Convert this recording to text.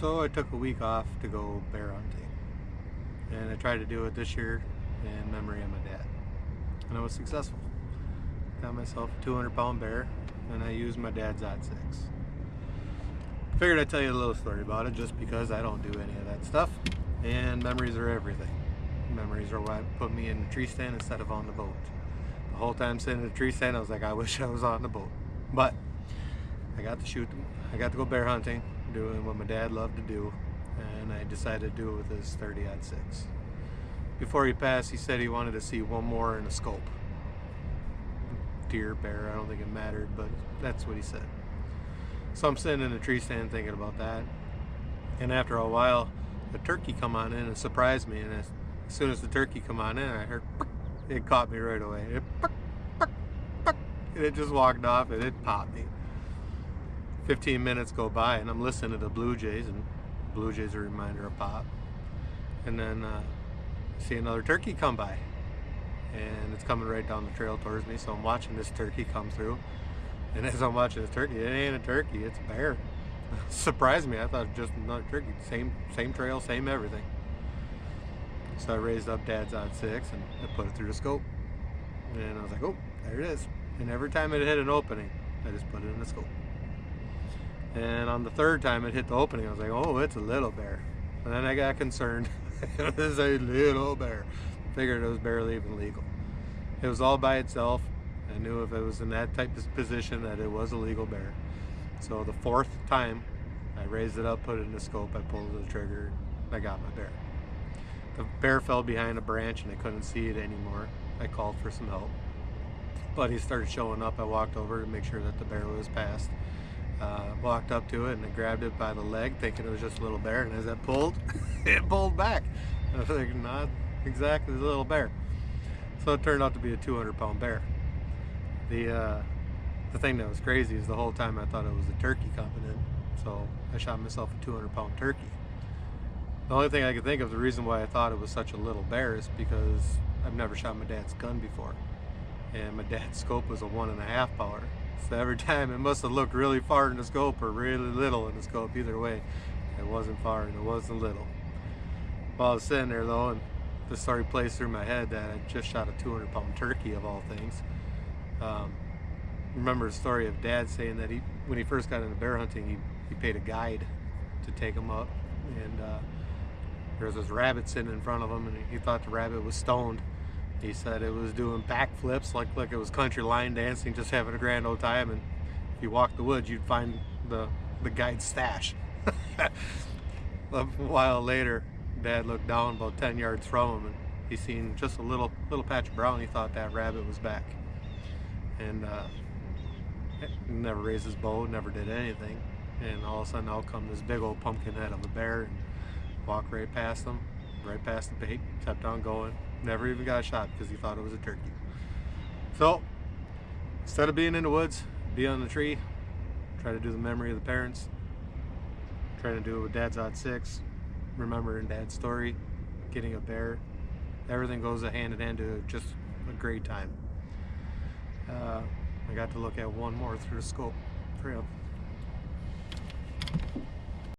So I took a week off to go bear hunting, and I tried to do it this year in memory of my dad, and I was successful. Got myself a 200-pound bear, and I used my dad's odd six. Figured I'd tell you a little story about it just because I don't do any of that stuff, and memories are everything. Memories are what put me in the tree stand instead of on the boat. The whole time sitting in the tree stand, I was like, I wish I was on the boat. But I got to shoot, I got to go bear hunting, doing what my dad loved to do, and I decided to do it with his 30-06. Before he passed, he said he wanted to see one more in a scope. Deer, bear, I don't think it mattered, but that's what he said. So I'm sitting in the tree stand thinking about that, and after a while, the turkey come on in and surprised me, and as soon as the turkey come on in, I heard, it caught me right away. And it just walked off and it popped me. 15 minutes go by and I'm listening to the blue jays, and blue jays are a reminder of pop. And then I see another turkey come by, and it's coming right down the trail towards me. So I'm watching this turkey come through, and as I'm watching this turkey, it ain't a turkey, it's a bear. Surprised me. I thought it was just another turkey. Same trail, same everything. So I raised up Dad's odd six and I put it through the scope, and I was like, oh, there it is. And every time it hit an opening, I just put it in the scope. And on the third time it hit the opening, I was like, oh, it's a little bear. And then I got concerned. It was a little bear. Figured it was barely even legal. It was all by itself. I knew if it was in that type of position that it was a legal bear. So the fourth time I raised it up, put it in the scope, I pulled the trigger, I got my bear. The bear fell behind a branch and I couldn't see it anymore. I called for some help. But he started showing up. I walked over to make sure that the bear was passed. Walked up to it and I grabbed it by the leg thinking it was just a little bear, and as I pulled, it pulled back. I was like, not exactly a little bear. So it turned out to be a 200-pound bear. The thing that was crazy is the whole time I thought it was a turkey coming in. So I shot myself a 200-pound turkey. The only thing I could think of, the reason why I thought it was such a little bear, is because I've never shot my dad's gun before. And my dad's scope was a 1.5 pounder. So every time it must have looked really far in the scope or really little in the scope. Either way, it wasn't far and it wasn't little. While I was sitting there though, and the story plays through my head that I just shot a 200-pound turkey of all things. Remember the story of Dad saying that when he first got into bear hunting, he paid a guide to take him up, and there was this rabbit sitting in front of him, and he thought the rabbit was stoned. He said it was doing backflips like it was country line dancing, just having a grand old time, and if you walked the woods, you'd find the guide's stash. A while later, Dad looked down about 10 yards from him, and he seen just a little patch of brown. He thought that rabbit was back, and never raised his bow, never did anything. And all of a sudden, out come this big old pumpkin head of a bear and walked right past him, right past the bait, kept on going. Never even got a shot because he thought it was a turkey. So instead of being in the woods, be on the tree, try to do the memory of the parents, trying to do it with Dad's odd six, remembering Dad's story, getting a bear. Everything goes hand in hand to just a great time. I got to look at one more through the scope for him.